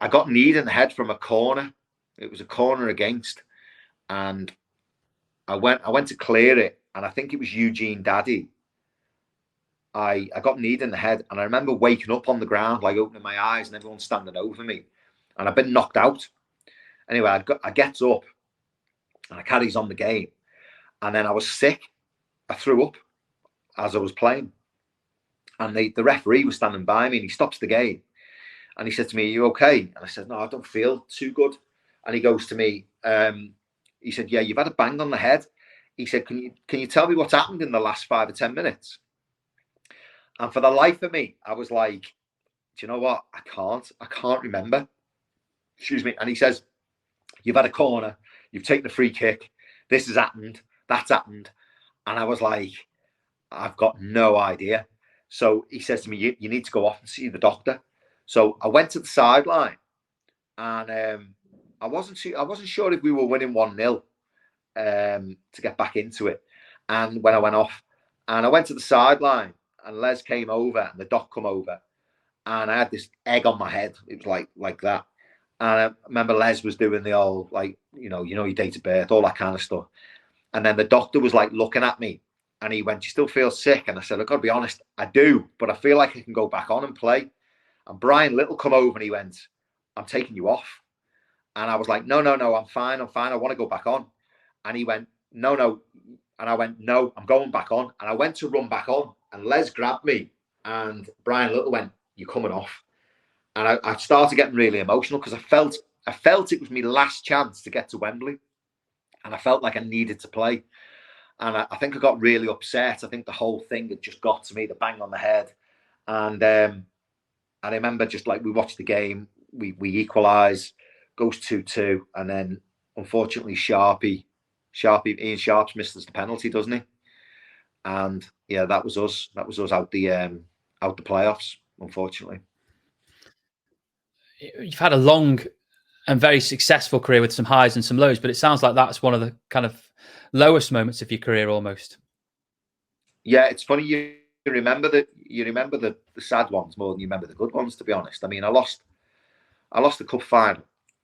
I got kneed in the head from a corner. It was a corner against, and I went to clear it, and I think it was Eugene Daddy. I got kneed in the head, and I remember waking up on the ground, like opening my eyes, and everyone standing over me, and I've been knocked out. Anyway, I get up, and I carries on the game, and then I was sick. I threw up as I was playing, and the referee was standing by me, and he stops the game, and he said to me, "Are you okay?" And I said, "No, I don't feel too good." And he goes to me, he said, "Yeah, you've had a bang on the head." He said, "Can you tell me what's happened in the last 5 or 10 minutes?" And for the life of me, I was like, "Do you know what? I can't remember." Excuse me. And he says, "You've had a corner, you've taken a free kick, this has happened, that's happened." And I was like, "I've got no idea." So he says to me, you need to go off and see the doctor." So I went to the sideline, and I wasn't sure if we were winning 1-0 to get back into it. And when I went off, and I went to the sideline, and Les came over, and the doc come over, and I had this egg on my head. It was like that. And I remember Les was doing the old, like, your date of birth, all that kind of stuff. And then the doctor was like looking at me, and he went, "You still feel sick?" And I said, "I've got to be honest, I do, but I feel like I can go back on and play." And Brian Little come over, and he went, "I'm taking you off." And I was like, no, I'm fine. I want to go back on. And he went, no. And I went, "No, I'm going back on." And I went to run back on, and Les grabbed me, and Brian Little went, "You're coming off." And I started getting really emotional, because I felt it was my last chance to get to Wembley, and I felt like I needed to play. And I think I got really upset. I think the whole thing had just got to me, the bang on the head. And I remember, just like, we watched the game, we equalise, goes 2-2, and then unfortunately Ian Sharps misses the penalty, doesn't he? And yeah, that was us. That was us out the playoffs, unfortunately. You've had a long and very successful career with some highs and some lows, but it sounds like that's one of the kind of lowest moments of your career, almost. Yeah, it's funny you remember the sad ones more than you remember the good ones, to be honest. I mean, I lost the cup final,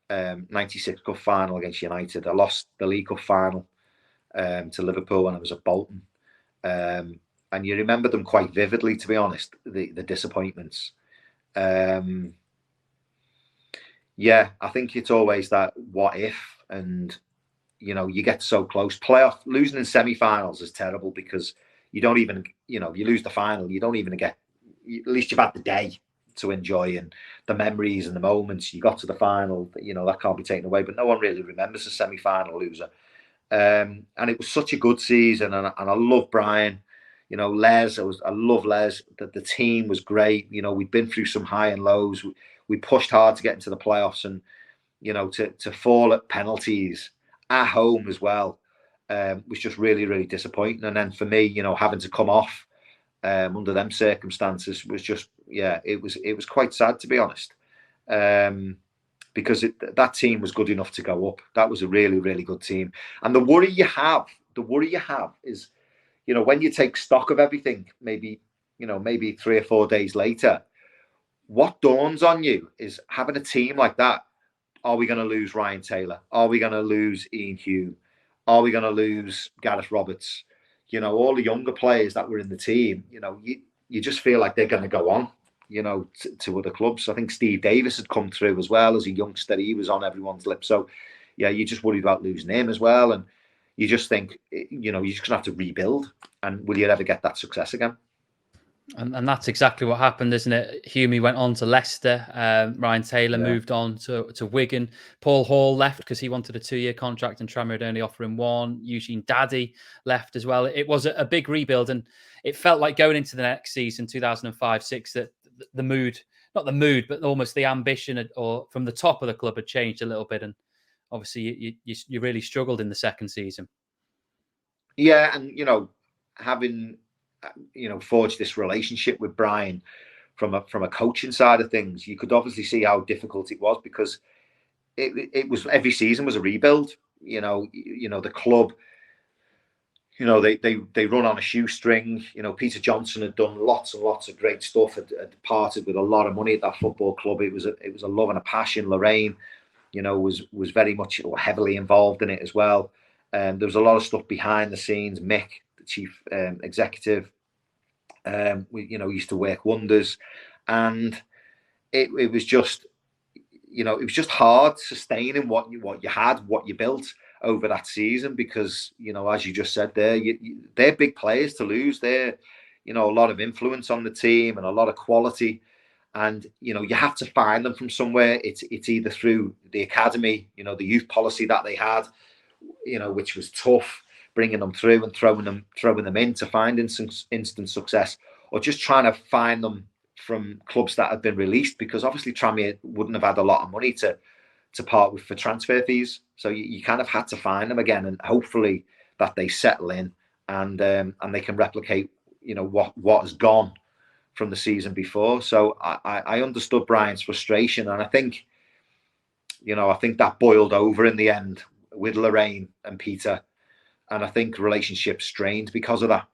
96 cup final against United. I lost the League Cup final to Liverpool when I was at Bolton. And you remember them quite vividly, to be honest, the disappointments. Yeah, I think it's always that what if, and you get so close. Losing in semi-finals is terrible, because you don't even, you lose the final, you don't even get, at least you've had the day to enjoy, and the memories and the moments. You got to the final, that can't be taken away, but no one really remembers a semi-final loser. And it was such a good season, and I love Brian. Les, I love Les. The team was great. We'd been through some high and lows. We pushed hard to get into the playoffs, and to fall at penalties at home as well was just really, really disappointing. And then for me, having to come off under them circumstances was just, it was quite sad, to be honest, because that team was good enough to go up. That was a really, really good team. And the worry you have is, when you take stock of everything, maybe 3 or 4 days later, what dawns on you is, having a team like that, are we going to lose Ryan Taylor? Are we going to lose Ian Hume? Are we going to lose Gareth Roberts? All the younger players that were in the team, you just feel like they're going to go on, to other clubs. I think Steve Davis had come through as well as a youngster. He was on everyone's lips. So, yeah, you're just worried about losing him as well. And you just think, you're just going to have to rebuild. And will you ever get that success again? And that's exactly what happened, isn't it? Humey went on to Leicester. Ryan Taylor moved on to Wigan. Paul Hall left because he wanted a 2-year contract, and Tranmere had only offered him 1. Eugene Daddy left as well. It was a big rebuild, and it felt like going into the next season, 2005-06, that the mood, not the mood, but almost the ambition or from the top of the club had changed a little bit. And obviously you really struggled in the second season. Yeah, and, having forged this relationship with Brian from a coaching side of things, you could obviously see how difficult it was, because it was, every season was a rebuild. The club, they run on a shoestring. Peter Johnson had done lots and lots of great stuff. Had parted with a lot of money at that football club. It was a love and a passion. Lorraine, was very much heavily involved in it as well. There was a lot of stuff behind the scenes. Mick, the chief executive, we used to work wonders, and it was just it was just hard sustaining what you had, what you built over that season, because as you just said there, they're big players to lose. They're a lot of influence on the team and a lot of quality, and you have to find them from somewhere. It's either through the academy, the youth policy that they had, which was tough, bringing them through and throwing them in to find instant success, or just trying to find them from clubs that had been released, because obviously Tranmere wouldn't have had a lot of money to part with for transfer fees. So you kind of had to find them again, and hopefully that they settle in and they can replicate what has gone from the season before. So I understood Brian's frustration, and I think that boiled over in the end with Lorraine and Peter, and I think relationships strained because of that.